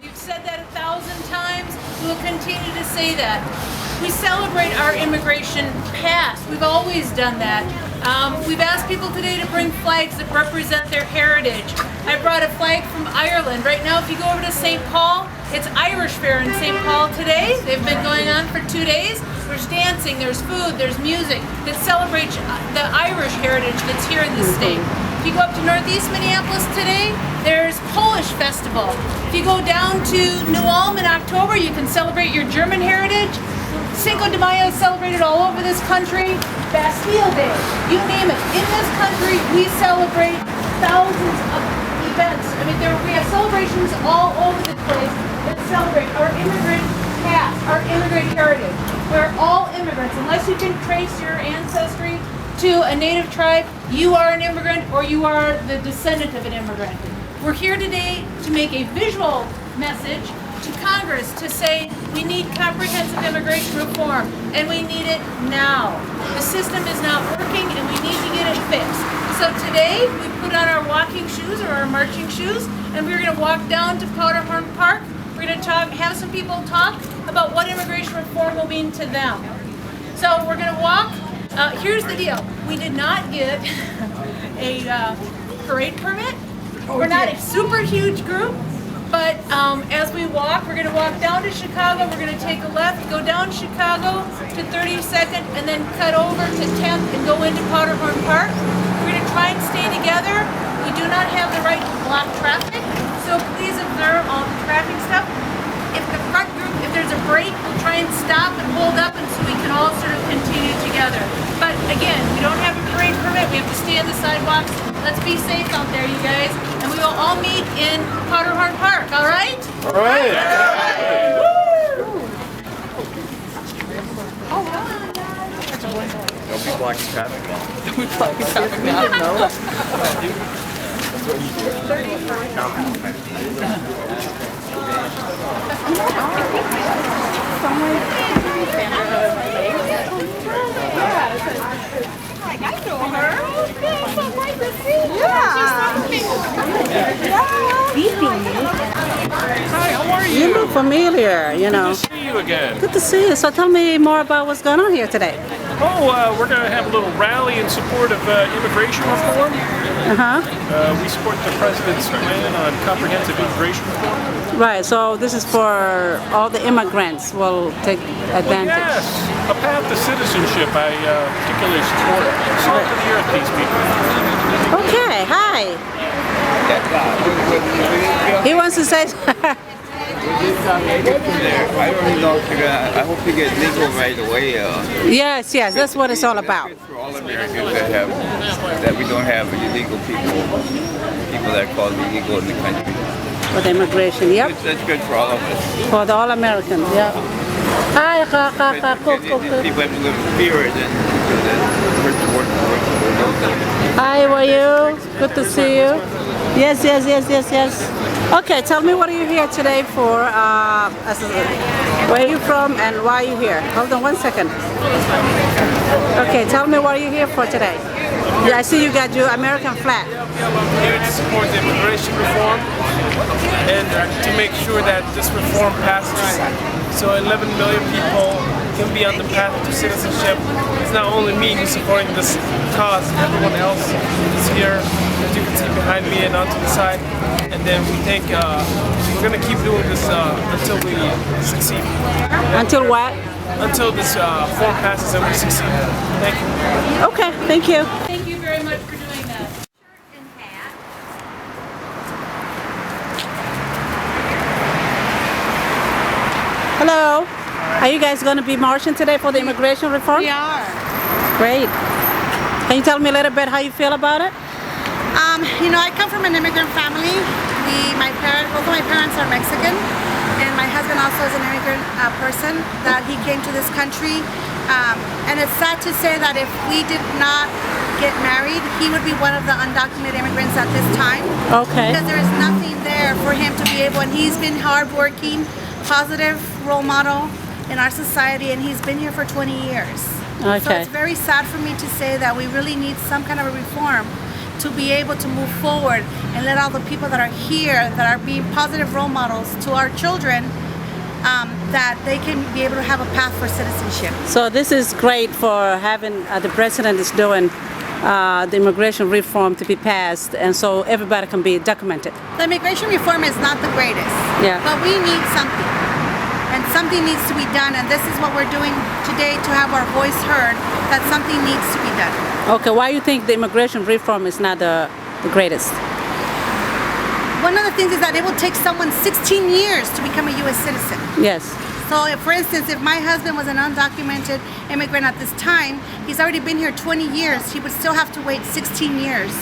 We've said that 1,000 times. We will continue to say that. We celebrate our immigration past. We've always done that. We've asked people today to bring flags that represent their heritage. I brought a flag from Ireland. Right now, if you go over to St. Paul, it's Irish Fair in St. Paul today. They've been going on for 2 days. There's dancing, there's food, there's music that celebrates the Irish heritage that's here in the state. If you go up to Northeast Minneapolis today, there's Polish Festival. If you go down to New Ulm in October, you can celebrate your German heritage. Cinco de Mayo is celebrated all over this country. Bastille Day, you name it. In this country, we celebrate thousands of events. I mean, we have celebrations all over the place that celebrate our immigrant past, our immigrant heritage. We're all immigrants. Unless you can trace your ancestry to a native tribe, you are an immigrant or you are the descendant of an immigrant. We're here today to make a visual message to Congress to say we need comprehensive immigration reform and we need it now. The system is not working and we need to get it fixed. So today we put on our walking shoes or our marching shoes and we're going to walk down to Powderhorn Park. We're going to have some people talk about what immigration reform will mean to them. So we're going to walk. Here's the deal. We did not get a parade permit. We're not a super huge group. But as we walk, we're going to walk down to Chicago, we're going to take a left, go down Chicago to 32nd, and then cut over to 10th and go into Powderhorn Park. We're going to try and stay together. We do not have the right to block traffic, so please observe all the traffic stuff. If the front group, if there's a break, we'll try and stop and hold up and so we can all sort of continue together. But again, we don't have a parade permit, we have to stay on the sidewalks. Let's be safe out there, you guys. And we will all meet in Powderhorn Park, all right? All right. Don't be blocking traffic now. Don't be blocking traffic now. I know her. It's so great to see you. Hi, how are you? You look familiar, you know. Good to see you again. Good to see you. So tell me more about what's going on here today. Oh, we're going to have a little rally in support of immigration reform. We support the president's plan on comprehensive immigration reform. Right, so this is for all the immigrants will take advantage. Yes, a path to citizenship. I particularly support salt of the earth these people. Okay, hi. He wants to say I don't know if you're gonna, I hope you get legal right away. yes, that's what it's all about. It's for all Americans that we don't have illegal people that call illegal in the country. With immigration, yep. That's good for all of us. For the all Americans, yeah. Hi, cool. People have to live in fear and Hi, how are you? Good to see you. Yes. Okay, tell me what are you here today for? Where are you from and why are you here? Hold on one second. Okay, tell me what are you here for today? Yeah, I see you got your American flag. Here to support the immigration reform and to make sure that this reform passes so 11 million people can be on the path to citizenship. It's not only me who's supporting this cause, everyone else is here, as you can see behind me and onto the side. And then we think we're going to keep doing this until we succeed. Until what? Until this form passes and we succeed. Thank you. Okay, thank you. Thank you very much for doing that. Hello. Are you guys going to be marching today for the immigration reform? We are. Great. Can you tell me a little bit how you feel about it? You know, I come from an immigrant family. Both of my parents are Mexican, and my husband also is an immigrant person that he came to this country. And it's sad to say that if we did not get married, he would be one of the undocumented immigrants at this time. Okay. Because there is nothing there for him to be able, and he's been hardworking, positive role model in our society, and he's been here for 20 years. Okay. So it's very sad for me to say that we really need some kind of a reform to be able to move forward and let all the people that are here, that are being positive role models to our children, that they can be able to have a path for citizenship. So this is great for having the president is doing the immigration reform to be passed, and so everybody can be documented. The immigration reform is not the greatest, but we need something. And something needs to be done, and this is what we're doing today to have our voice heard, that something needs to be done. Okay, why do you think the immigration reform is not the greatest? One of the things is that it will take someone 16 years to become a U.S. citizen. Yes. So, for instance, if my husband was an undocumented immigrant at this time, he's already been here 20 years, he would still have to wait 16 years.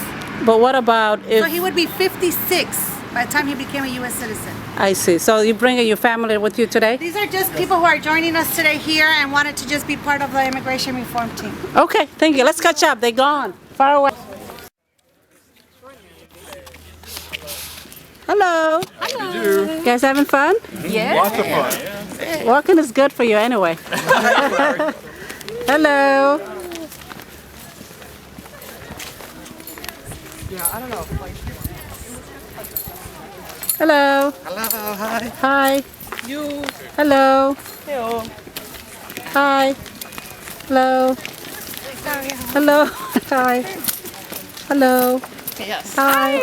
But what about if... So he would be 56 by the time he became a U.S. citizen. I see. So you bringing your family with you today? These are just people who are joining us today here and wanted to just be part of the immigration reform team. Okay, thank you. Let's catch up. They're gone. Far away. Hello. Hello. You guys having fun? Yeah. Lots of fun. Walking is good for you anyway. Hello. Yeah, I don't know. Hello. Hello, hi. Hi. You. Hello. Hello. Hi. Hello. Hello. Hi. Hello. Yes. Hi.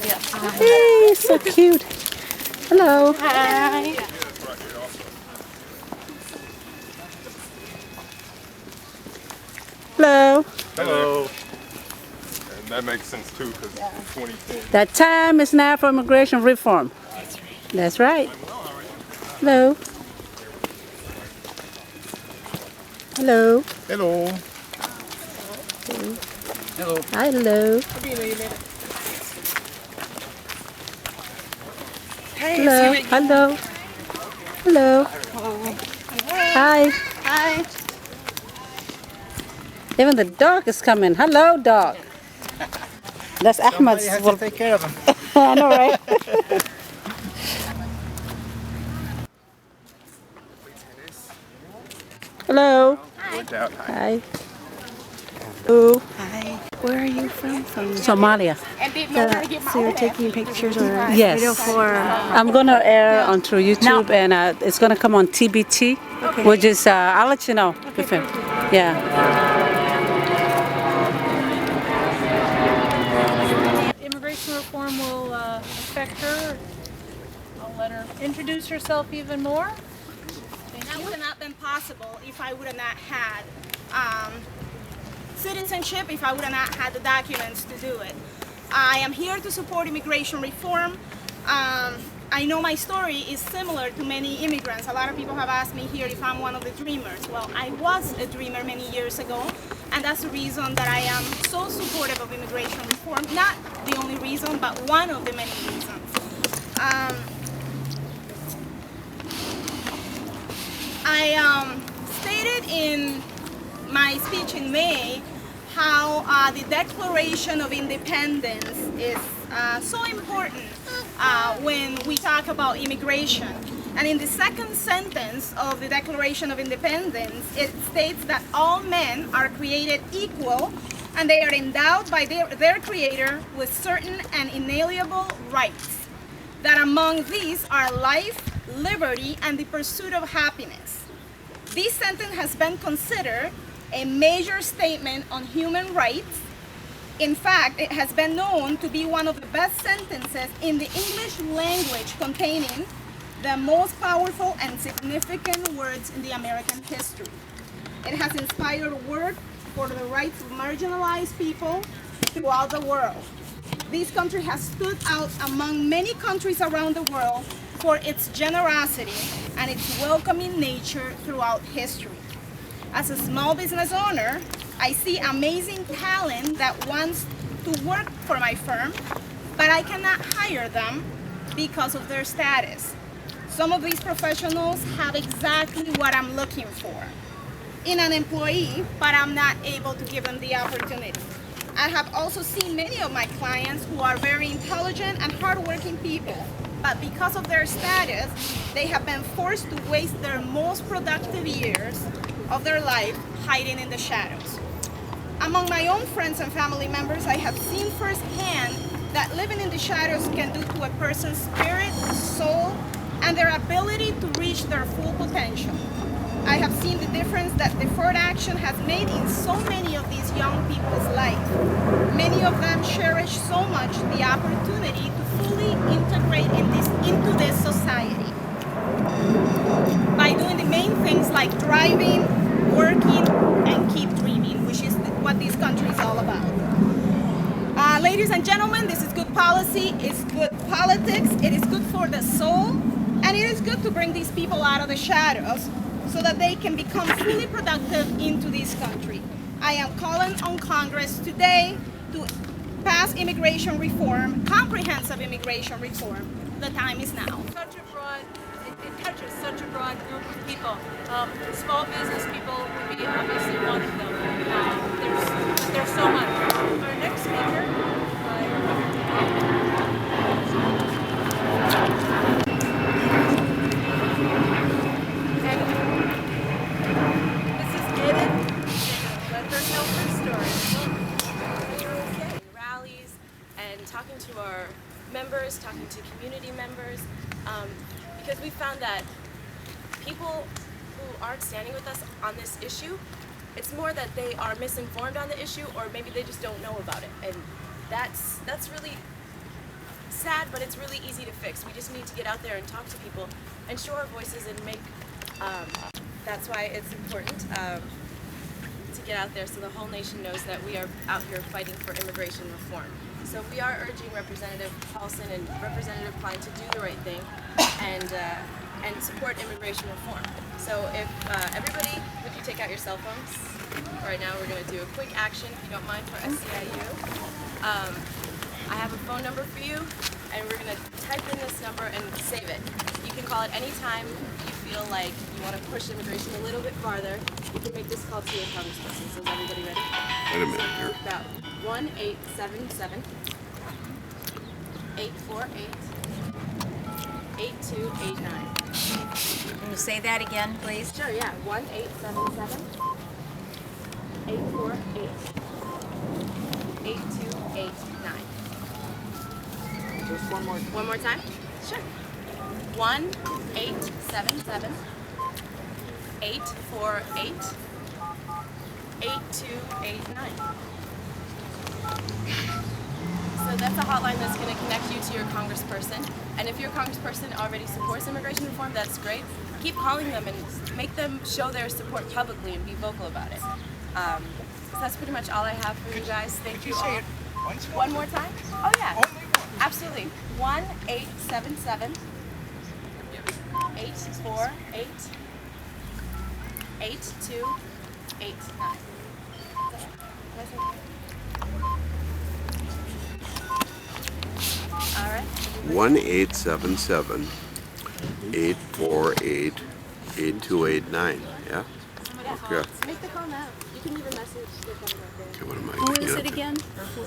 Yes. Hey, so cute. Hello. Hi. Hello. Hello. And that makes sense too, because 2010. The time is now for immigration reform. That's right. Hello. Hello. Hello. Hello. Hi, hello. Hey, Hello. Hello. Hello. Hi. Hi. Even the dog is coming. Hello, dog. That's Ahmed's. You have to take care of them. I know, right? Hello. Hi. Hello. Hi. Where are you from? From Somalia. so you're taking pictures or Yes. video for I'm gonna air on through YouTube, and it's gonna come on TBT, which is I'll let you know. With him. Yeah. Immigration reform will affect her. I'll let her introduce herself even more. That would have not been possible if I would have not had citizenship, if I would have not had the documents to do it. I am here to support immigration reform. I know my story is similar to many immigrants. A lot of people have asked me here if I'm one of the dreamers. Well, I was a dreamer many years ago, and that's the reason that I am so supportive of immigration reform. Not the only reason, but one of the many reasons. I stated in my speech in May how the Declaration of Independence is so important when we talk about immigration. And in the second sentence of the Declaration of Independence, it states that all men are created equal and they are endowed by their Creator with certain and inalienable rights. That among these are life, liberty, and the pursuit of happiness. This sentence has been considered a major statement on human rights. In fact, it has been known to be one of the best sentences in the English language, containing the most powerful and significant words in the American history. It has inspired work for the rights of marginalized people throughout the world. This country has stood out among many countries around the world for its generosity and its welcoming nature throughout history. As a small business owner, I see amazing talent that wants to work for my firm, but I cannot hire them because of their status. Some of these professionals have exactly what I'm looking for in an employee, but I'm not able to give them the opportunity. I have also seen many of my clients who are very intelligent and hardworking people, but because of their status, they have been forced to waste their most productive years of their life hiding in the shadows. Among my own friends and family members, I have seen firsthand that living in the shadows can do to a person's spirit, soul, and their ability to reach their full potential. I have seen the difference that deferred action has made in so many of these young people's lives. Many of them cherish so much the opportunity to fully integrate into this society by doing the main things like driving, working, and keep dreaming, which is what this country is all about. Ladies and gentlemen, this is good policy, it's good politics, it is good for the soul, and it is good to bring these people out of the shadows so that they can become fully productive into this country. I am calling on Congress today to pass immigration reform, comprehensive immigration reform. The time is now. It touches such a broad group of people. Small business people would be obviously one of them. There's so much. Our next speaker. Rallies and talking to our members, talking to community members, because we found that people who aren't standing with us on this issue, it's more that they are misinformed on the issue, or maybe they just don't know about it, and that's really sad, but it's really easy to fix. We just need to get out there and talk to people and show our voices and make, that's why it's important to get out there so the whole nation knows that we are out here fighting for immigration reform. So we are urging Representative Paulson and Representative Klein to do the right thing and support immigration reform. So if everybody, would you take out your cell phones? Right now we're going to do a quick action, if you don't mind, for SCIU. I have a phone number for you, and we're going to type in this number and save it. You can call it any time you feel like you want to push immigration a little bit farther. You can make this call to your congressperson. So is everybody ready? Wait a minute here. About 1-877 848 8289. Can you say that again, please? Sure, yeah. 1-877 848 8289. Just one more. One more time? Sure. 1-877 848 8289. So that's a hotline that's going to connect you to your congressperson. And if your congressperson already supports immigration reform, that's great. Keep calling them and make them show their support publicly and be vocal about it. So that's pretty much all I have for you guys. Thank you all. One more time? Oh yeah. Absolutely. 1-877 848 8289. All right. 1-877 848 8289. Yeah? Okay. Make the call now. You can leave a message. Okay, what am I Who gonna is get it up again? So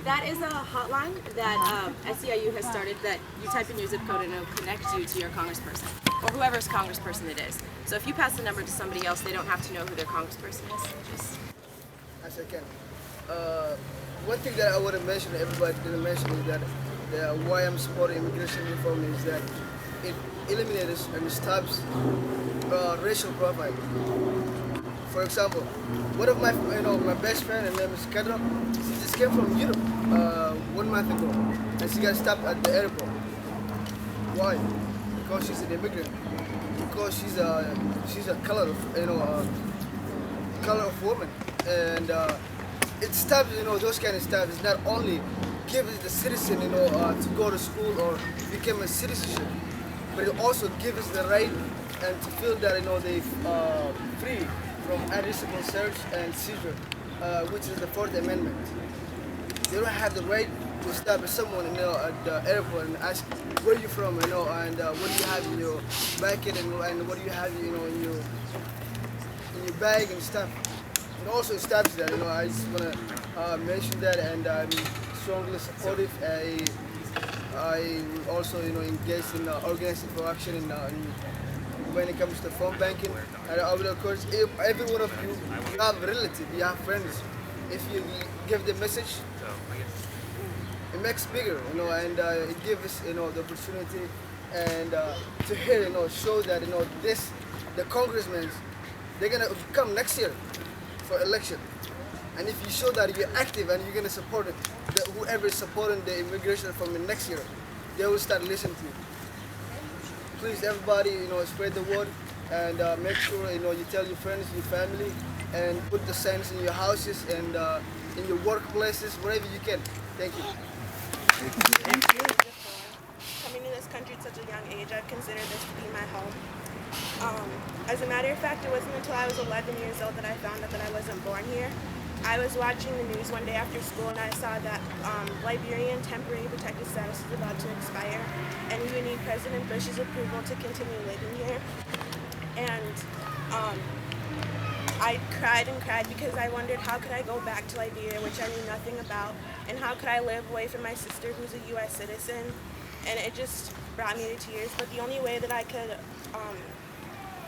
that is a hotline that SEIU has started that you type in your zip code and it'll connect you to your congressperson or whoever's congressperson it is. So if you pass the number to somebody else, they don't have to know who their congressperson is. Just as I can. One thing that I want to mention, everybody didn't mention, is that why I'm supporting immigration reform is that it eliminates and stops racial profiling. For example, one of my best friend, her name is Kadra. She just came from Europe 1 month ago, and she got stopped at the airport. Why? Because she's an immigrant. Because she's a color of color of woman, and it stops those kind of stuff. It's not only gives the citizen to go to school or become a citizenship, but it also gives the right and to feel that they free from unreasonable search and seizure, which is the Fourth Amendment. They don't have the right to stop someone at the airport and ask where you from, and what do you have in your bucket, and what do you have in your bag and stuff. It also stops that. I just want to mention that, and I'm strongly supportive. I also engaged in organizing for action in when it comes to phone banking. And I would encourage every one of you, you have relatives, you have friends. If you give the message, it makes bigger, and it gives us, the opportunity and to hear, show that, the congressmen, they're gonna come next year for election. And if you show that you're active and you're gonna support it, whoever is supporting the immigration from the next year, they will start listening to you. Please, everybody, spread the word and make sure, you tell your friends, your family, and put the signs in your houses and in your workplaces, wherever you can. Thank you. Coming to this country at such a young age, I've considered this to be my home. As a matter of fact, it wasn't until I was 11 years old that I found out that I wasn't born here. I was watching the news one day after school and I saw that Liberian temporary protected status is about to expire and you need President Bush's approval to continue living here. And I cried and cried because I wondered how could I go back to Liberia, which I knew nothing about, and how could I live away from my sister who's a U.S. citizen. And it just brought me to tears. But the only way that I could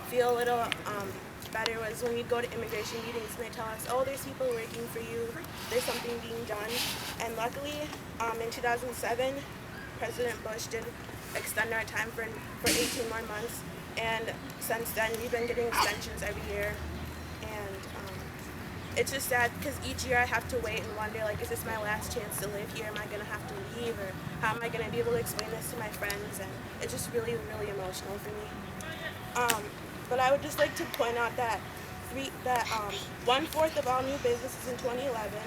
feel a little better was when we'd go to immigration meetings and they tell us, oh, there's people working for you, there's something being done. And luckily, in 2007, President Bush did extend our time for 18 more months. And since then, we've been getting extensions every year. And it's just sad because each year I have to wait and wonder, like, is this my last chance to live here? Am I going to have to leave? Or how am I going to be able to explain this to my friends? And it's just really, really emotional for me. But I would just like to point out that 1/4 of all new businesses in 2011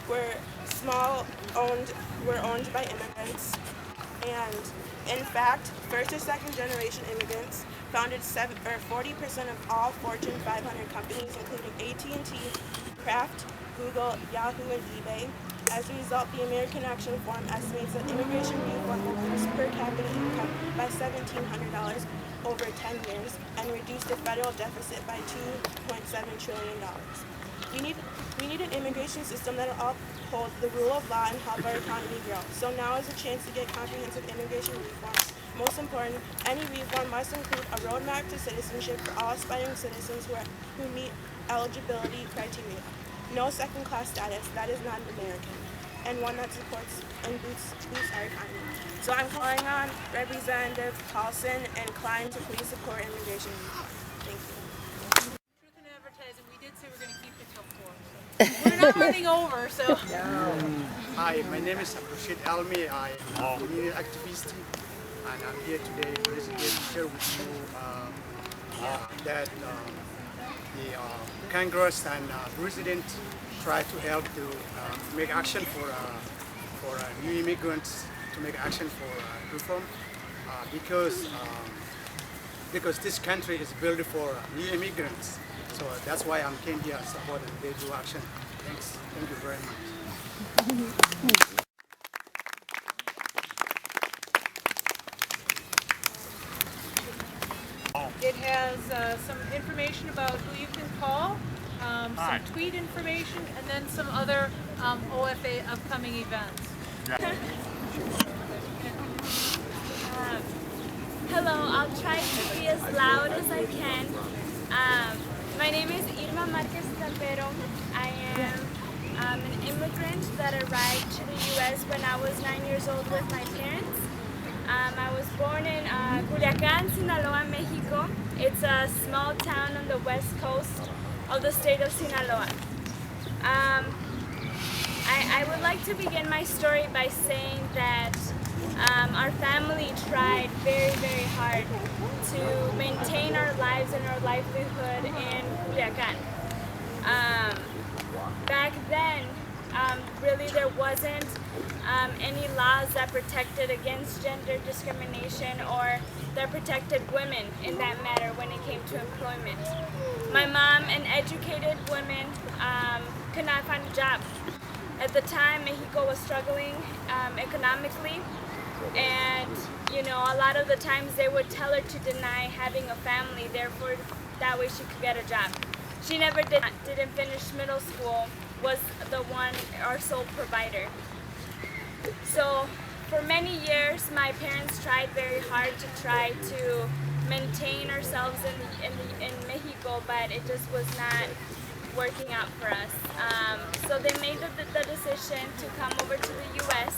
were owned by immigrants. And in fact, first or second generation immigrants founded 40% of all Fortune 500 companies, including AT&T, Kraft, Google, Yahoo, and eBay. As a result, the American Action Forum estimates that immigration reform will boost per capita income by $1,700 over 10 years and reduce the federal deficit by $2.7 trillion. We need an immigration system that will uphold the rule of law and help our economy grow. So now is a chance to get comprehensive immigration reform. Most important, any reform must include a roadmap to citizenship for all aspiring citizens who meet eligibility criteria. No second-class status, that is not American, and one that supports and boosts our economy. So I'm calling on Representative Paulson and Klein to please support immigration reform. Thank you. Truth in advertising, we did say we're going to keep it till 4. So we're not running over, so. Hi, my name is Rashid Almi. I am a community activist, and I'm here today basically to share with you that the Congress and President try to help to make action for new immigrants, to make action for reform, because this country is built for new immigrants. So that's why I'm came here to support and they do action. Thanks. Thank you very much. It has some information about who you can call, some tweet information, and then some other OFA upcoming events. Hello, I'll try to be as loud as I can. My name is Irma Marquez Tapero. I am an immigrant that arrived to the U.S. when I was 9 years old with my parents. I was born in Culiacán, Sinaloa, Mexico. It's a small town on the west coast of the state of Sinaloa. I would like to begin my story by saying that our family tried very, very hard to maintain our lives and our livelihood in Culiacán. Back then, really there wasn't any laws that protected against gender discrimination or that protected women in that matter when it came to employment. My mom, an educated woman, could not find a job. At the time, Mexico was struggling economically, and a lot of the times they would tell her to deny having a family, therefore that way she could get a job. She never didn't finish middle school, was our sole provider. So for many years, my parents tried very hard to try to maintain ourselves in Mexico, but it just was not working out for us. So they made the decision to come over to the U.S.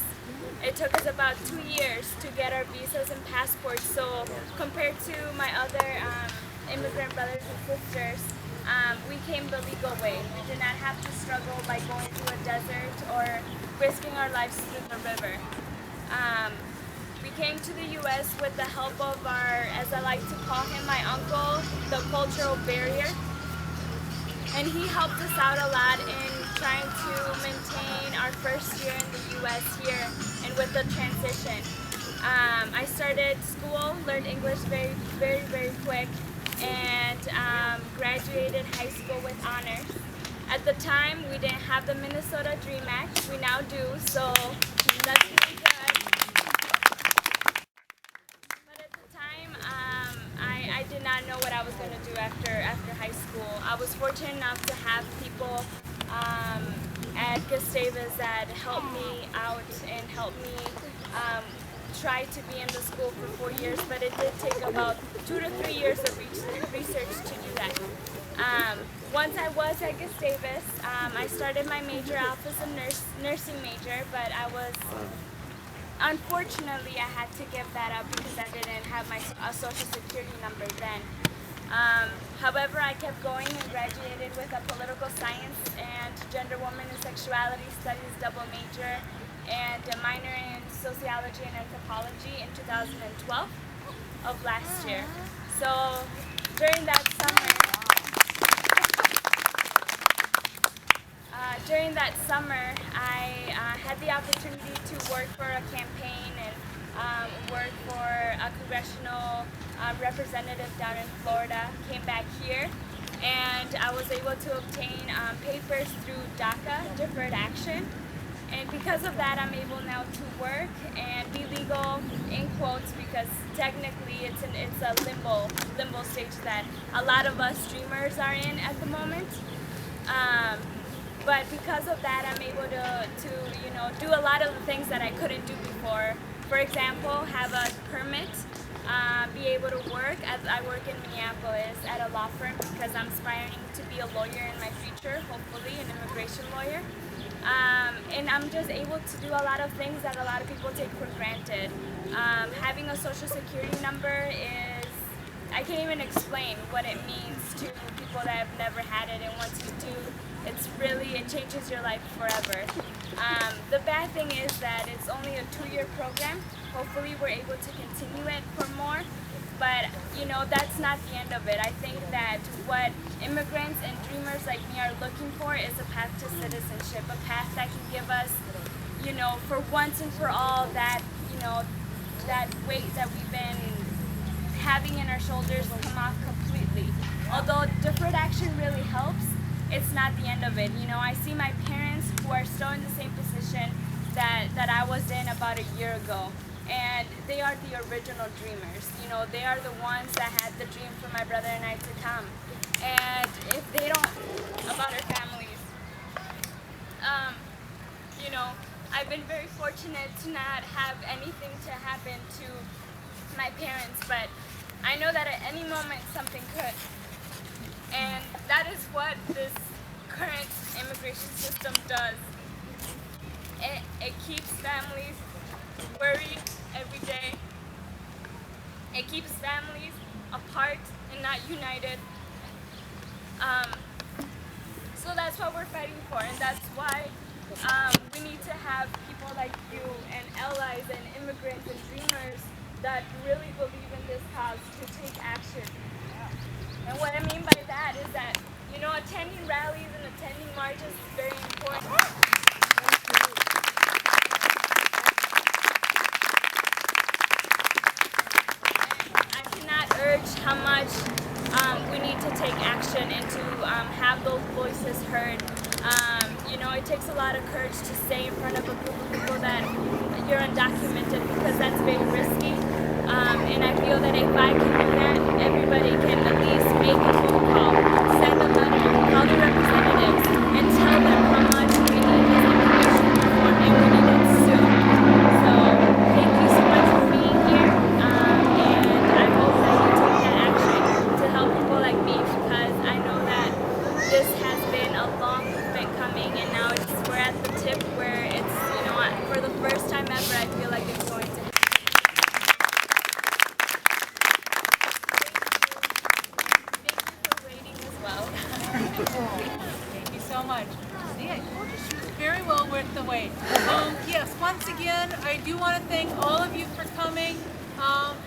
It took us about 2 years to get our visas and passports. So compared to my other immigrant brothers and sisters, we came the legal way. We did not have to struggle by going through a desert or risking our lives through the river. We came to the U.S. with the help of our, as I like to call him, my uncle, the cultural barrier. And he helped us out a lot in trying to maintain our first year in the U.S. here and with the transition. I started school, learned English very quick, and graduated high school with honors. At the time, we didn't have the Minnesota Dream Act. We now do, so that's really good. But at the time, I did not know what I was going to do after high school. I was fortunate enough to have people at Gustavus that helped me out and helped me try to be in the school for 4 years, but it did take about 2 to 3 years of research to do that. Once I was at Gustavus, I started my major off as a nursing major, but unfortunately I had to give that up because I didn't have my social security number then. However, I kept going and graduated with a political science and gender, women, and sexuality studies double major and a minor in sociology and anthropology in 2012 of last year. So during that summer, I had the opportunity to work for a campaign and work for a congressional representative down in Florida. Came back here, and I was able to obtain papers through DACA, Deferred Action. And because of that, I'm able now to work and be legal, in quotes, because technically it's a limbo stage that a lot of us dreamers are in at the moment. But because of that, I'm able to do a lot of the things that I couldn't do before. For example, have a permit, be able to work. I work in Minneapolis at a law firm because I'm aspiring to be a lawyer in my future, hopefully an immigration lawyer. And I'm just able to do a lot of things that a lot of people take for granted. Having a social security number is, I can't even explain what it means to people that have never had it, and once you do, it changes your life forever. The bad thing is that it's only a 2-year program. Hopefully we're able to continue it for more, but that's not the end of it. I think that what immigrants and dreamers like me are looking for is a path to citizenship, a path that can give us, for once and for all, that weight that we've been having in our shoulders come off completely. Although deferred action really helps, it's not the end of it. I see my parents who are still in the same position that I was in about a year ago. And they are the original dreamers. They are the ones that had the dream for my brother and I to come. And if they don't, about our families, I've been very fortunate to not have anything to happen to my parents, but I know that at any moment something could. And that is what this current immigration system does. It keeps families worried every day. It keeps families apart and not united. So that's what we're fighting for, and that's why we need to have people like you and allies and immigrants and dreamers that really believe in this cause to take action. And what I mean by that is that, attending rallies and attending marches is very important. I cannot urge how much we need to take action and to have those voices heard. It takes a lot of courage to stay in front of a group of people that you're undocumented, because that's very risky. And I feel that if I can do that, everybody can at least make a phone call, send a letter, call the representatives, and tell them how much we need this immigration reform and we need it soon. So thank you so much for being here, and I hope that you take See, I told you she was very well worth the wait. Yes, once again, I do want to thank all of you for coming.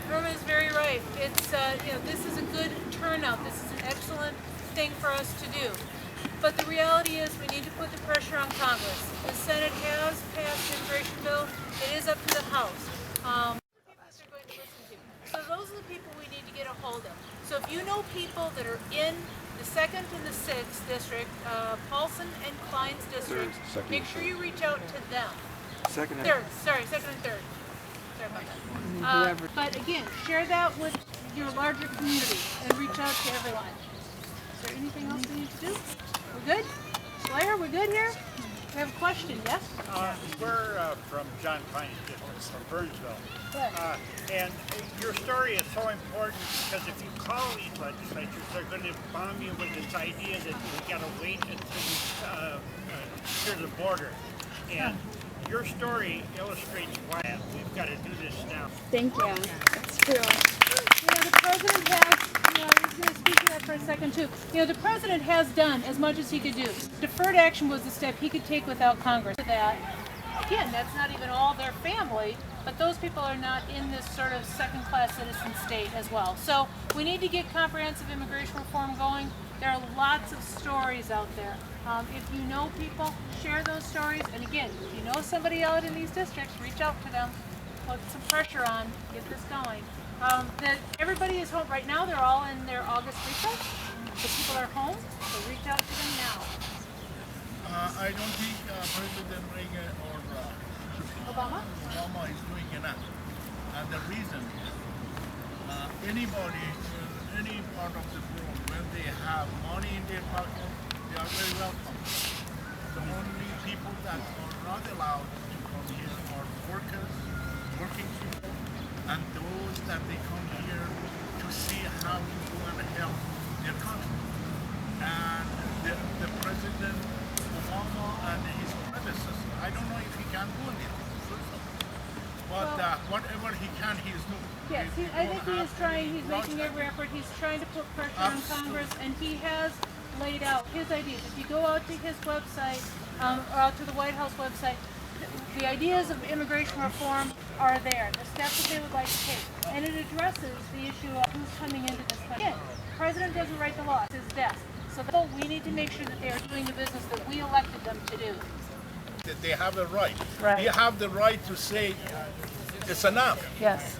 Irma is very right. It's this is a good turnout. This is an excellent thing for us to do. But the reality is we need to put the pressure on Congress. The Senate has passed the immigration bill. It is up to the House. So those are the people we need to get a hold of. So if you know people that are in the 2nd and the 6th district, Paulson and Klein's district, make sure you reach out to them. Second and third. Sorry, 2nd and 3rd. Sorry about that. But again, share that with your larger community and reach out to everyone. Is there anything else we need to do? We're good? Slayer, we're good here? We have a question, yes? We're from John Klein's district, from Burnsville. And your story is so important because if you call these legislatures, they're going to bomb you with this idea that we got to wait until secure the border. And your story illustrates why we've got to do this now. Thank you. That's true. The president has, I was going to speak to that for a second too. The president has done as much as he could do. Deferred action was the step he could take without Congress. That, again, that's not even all their family, but those people are not in this sort of second-class citizen state as well. So we need to get comprehensive immigration reform going. There are lots of stories out there. If you know people, share those stories. And again, if you know somebody out in these districts, reach out to them, put some pressure on, get this going. Everybody is home. Right now, they're all in their August recess. The people are home, so reach out to them now. I don't think President Reagan or Obama is doing enough. And the reason is anybody in any part of the world, when they have money in their pocket, they are very welcome. The only people that are not allowed to come here are workers, working people, and those that they come here to see how to go and help their country. And the President Obama and his predecessor, I don't know if he can do anything, but whatever he can, he is doing. Yes, I think he is trying, he's making every effort, he's trying to put pressure on Congress, and he has laid out his ideas. If you go out to his website, or out to the White House website, the ideas of immigration reform are there, the steps that they would like to take, and it addresses the issue of who's coming into this country. Again, the president doesn't write the law, it's his desk. So we need to make sure that they are doing the business that we elected them to do. They have a right. They have the right to say it's enough. Yes.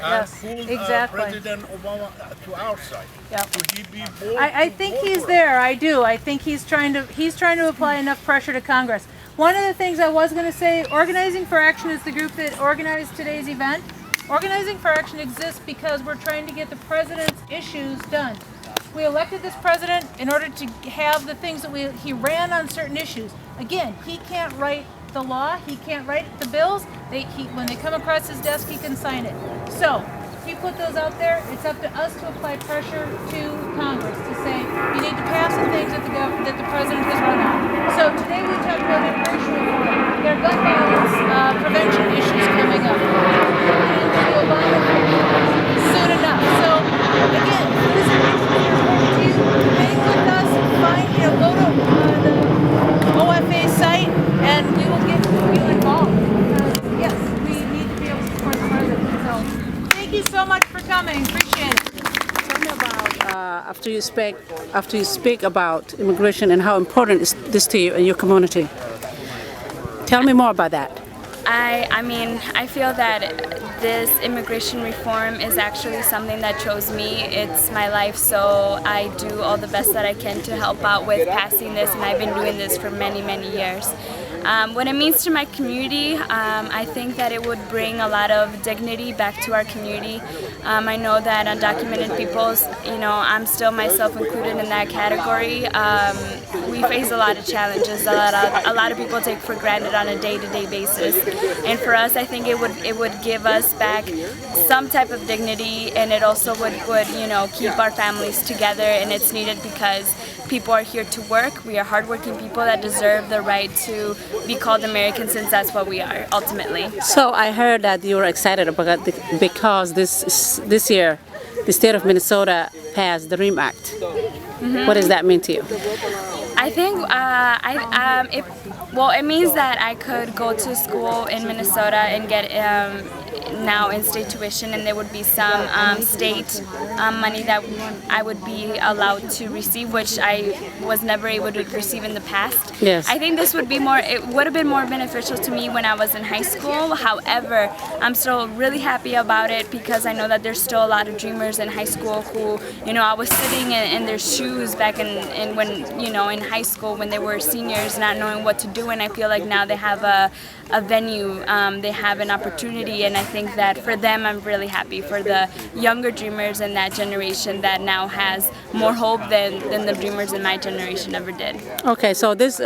And pull President Obama to our side. Yep. Will he be bold? I think he's there. I do. I think he's trying to apply enough pressure to Congress. One of the things I was going to say, Organizing for Action is the group that organized today's event. Organizing for Action exists because we're trying to get the president's issues done. We elected this president in order to have the things that he ran on certain issues. Again, he can't write the law, he can't write the bills. When they come across his desk, he can sign it. So, he put those out there. It's up to us to apply pressure to Congress to say, you need to pass the things that the president has run on. So today we talked about immigration reform. There are gun violence prevention issues coming up. Soon enough. So again, these are issues that are important to you. Hang with us. Go to the OFA site, and we will get you involved. Yes, we need to be able to support the president. So thank you so much for coming. Appreciate it. Tell me about after you speak about immigration and how important is this to you and your community. Tell me more about that. I mean, I feel that this immigration reform is actually something that chose me. It's my life, so I do all the best that I can to help out with passing this, and I've been doing this for many, many years. What it means to my community, I think that it would bring a lot of dignity back to our community. I know that undocumented peoples, I'm still myself included in that category. We face a lot of challenges, a lot of people take for granted on a day-to-day basis. And for us, I think it would give us back some type of dignity, and it also would keep our families together, and it's needed because people are here to work. We are hardworking people that deserve the right to be called Americans, since that's what we are ultimately. So I heard that you were excited about because this year the state of Minnesota passed the DREAM Act. What does that mean to you? I I think it means that I could go to school in Minnesota and get now in-state tuition, and there would be some state money that I would be allowed to receive, which I was never able to receive in the past. Yes. I think this would be more. It would have been more beneficial to me when I was in high school. However, I'm still really happy about it because I know that there's still a lot of dreamers in high school who, I was sitting in their shoes back in when in high school when they were seniors, not knowing what to do, and I feel like now they have a venue, they have an opportunity, and I think that for them I'm really happy for the younger dreamers in that generation that now has more hope than the dreamers in my generation ever did. Okay, so this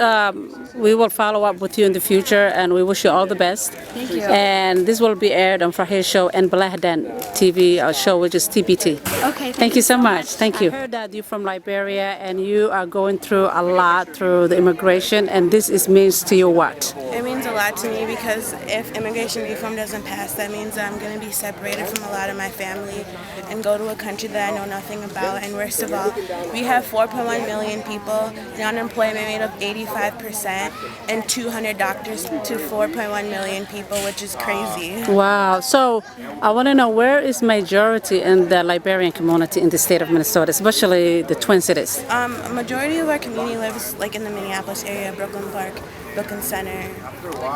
we will follow up with you in the future, and we wish you all the best. Thank you. And this will be aired on Farhio show and Blahdan TV show, which is TBT. Okay. Thank you so much. Thank you. I heard that you're from Liberia and you are going through a lot through the immigration, and this means to you what? It means a lot to me because if immigration reform doesn't pass, that means I'm going to be separated from a lot of my family and go to a country that I know nothing about. And worst of all, we have 4.1 million people, the unemployment rate of 85%, and 200 doctors to 4.1 million people, which is crazy. Wow. So I want to know, where is majority in the Liberian community in the state of Minnesota, especially the Twin Cities? A majority of our community lives like in the Minneapolis area, Brooklyn Park, Brooklyn Center.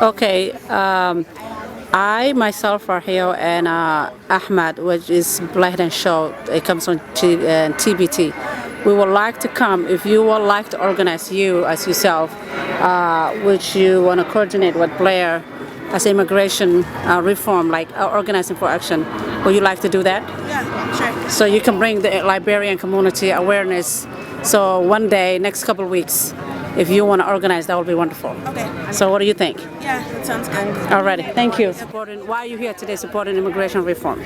Okay. I myself are here, and Ahmad, which is Blahdan show, it comes on TBT. We would like to come, if you would like to organize you as yourself, which you want to coordinate with Blair as immigration reform, like organizing for action. Would you like to do that? Yeah, sure. So you can bring the Liberian community awareness. So one day, next couple of weeks, if you want to organize, that would be wonderful. Okay. So what do you think? Yeah, that sounds good. Alrighty, thank you. Why are you here today supporting immigration reform?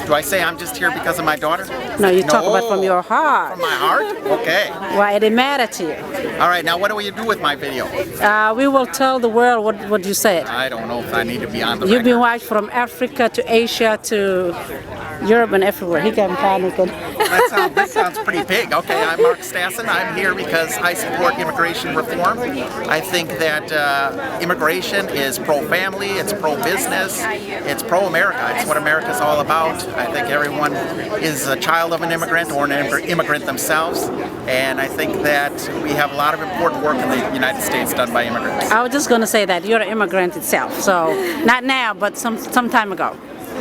Do I say I'm just here because of my daughter? No, you talk about from your heart. From my heart? Okay. Why it matter to you? All right, now what do you do with my video? We will tell the world what you said. I don't know if I need to be on the You've record. been watched from Africa to Asia to Europe and everywhere. He got panicking. That sounds pretty big. Okay, I'm Mark Stassen. I'm here because I support immigration reform. I think that immigration is pro-family, it's pro-business, it's pro-America. It's what America's all about. I think everyone is a child of an immigrant or an immigrant themselves, and I think that we have a lot of important work in the United States done by immigrants. I was just going to say that you're an immigrant itself, so not now, but some time ago.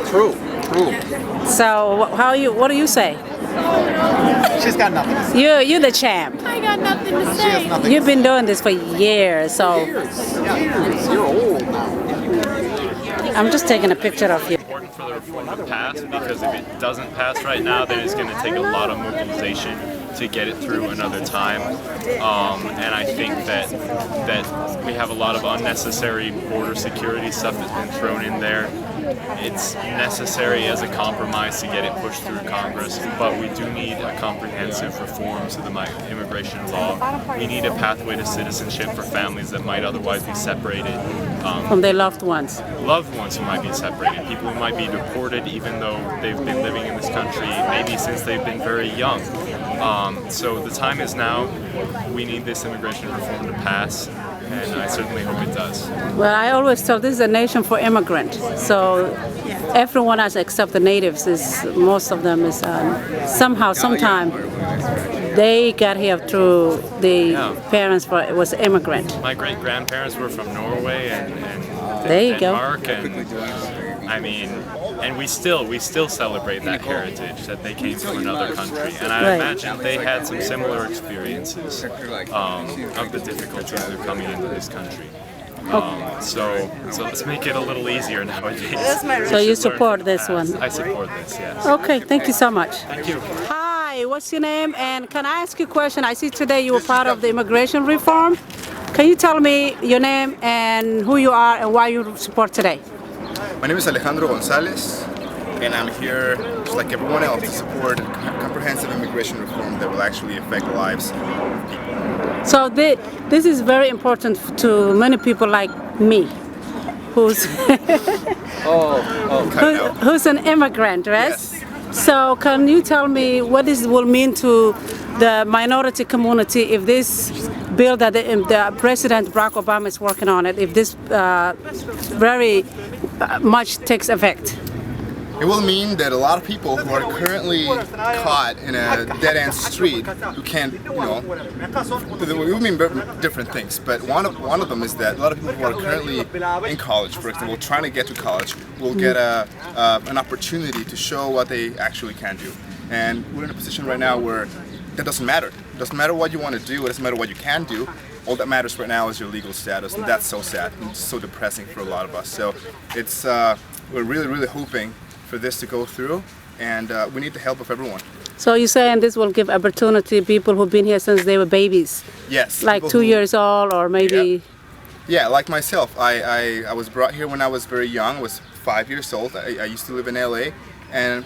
True. So what do you say? She's got nothing to say. You're the champ. I got nothing to say. You've been doing this for years, so. Years. You're old now. I'm just taking a picture of you. It's important for the reform to pass, because if it doesn't pass right now, then it's going to take a lot of mobilization to get it through another time. And I think that we have a lot of unnecessary border security stuff that's been thrown in there. It's necessary as a compromise to get it pushed through Congress, but we do need a comprehensive reform to the immigration law. We need a pathway to citizenship for families that might otherwise be separated. From their loved ones. Loved ones who might be separated, people who might be deported even though they've been living in this country maybe since they've been very young. So the time is now. We need this immigration reform to pass, and I certainly hope it does. Well, I always tell this is a nation for immigrants. So everyone else except the natives, most of them is sometime they got here through the parents was immigrant. My great-grandparents were from Norway and there you Denmark, and I mean, and we still celebrate that heritage, that they came from another country, and I imagine they had some similar experiences of the difficulties of coming into this country. So let's make it a little easier nowadays. So you support this one? I support this, yes. Okay, thank you so much. Thank you. Hi, what's your name? And can I ask you a question? I see today you were part of the immigration reform. Can you tell me your name and who you are and why you support today? My name is Alejandro Gonzalez, and I'm here, just like everyone else, to support comprehensive immigration reform that will actually affect the lives of people. So this is very important to many people like me, who's who's an immigrant, right? Yes. So can you tell me what this will mean to the minority community, if this bill that the President Barack Obama is working on it, if this very much takes effect? It will mean that a lot of people who are currently caught in a dead-end street who can't, it will mean different things, but one of them is that a lot of people who are currently in college, for example, trying to get to college, will get an opportunity to show what they actually can do. And we're in a position right now where that doesn't matter. It doesn't matter what you want to do, it doesn't matter what you can do. All that matters right now is your legal status, and that's so sad and so depressing for a lot of us. So it's we're really hoping for this to go through, and we need the help of everyone. So you're saying this will give opportunity to people who've been here since they were babies? Yes. Like 2 years old, or maybe... Yeah, like myself. I was brought here when I was very young. I was 5 years old. I used to live in LA, and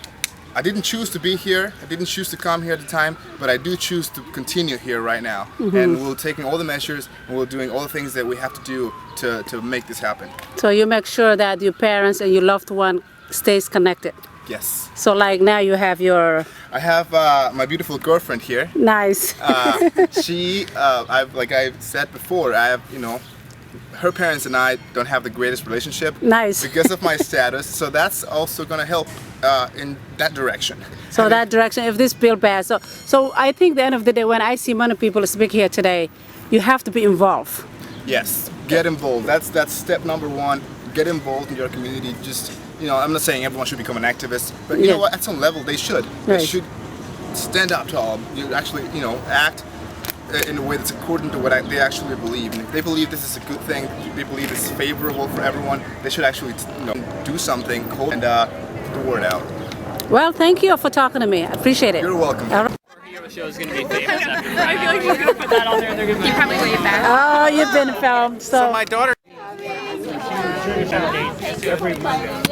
I didn't choose to be here. I didn't choose to come here at the time, but I do choose to continue here right now. And we're taking all the measures, and we're doing all the things that we have to do to make this happen. So you make sure that your parents and your loved one stays connected? Yes. So like now you have your... I have my beautiful girlfriend here. Nice. She, like I said before, I have, her parents and I don't have the greatest relationship. Nice. Because of my status, so that's also going to help in that direction. So that direction, if this bill passes. So I think at the end of the day, when I see many people speak here today, you have to be involved. Yes, get involved. That's step number one. Get involved in your community. Just, I'm not saying everyone should become an activist, but you know what? At some level, they should. They should stand up to all. You actually, act in a way that's according to what they actually believe. And if they believe this is a good thing, they believe it's favorable for everyone, they should actually, do something cool and get the word out. Well, thank you for talking to me. I appreciate it. You're welcome. Farhio show is going to be famous after Friday. I feel like he's going to put that on there. They're going to probably wave back. Oh, you've been filmed. So my daughter. Every Monday.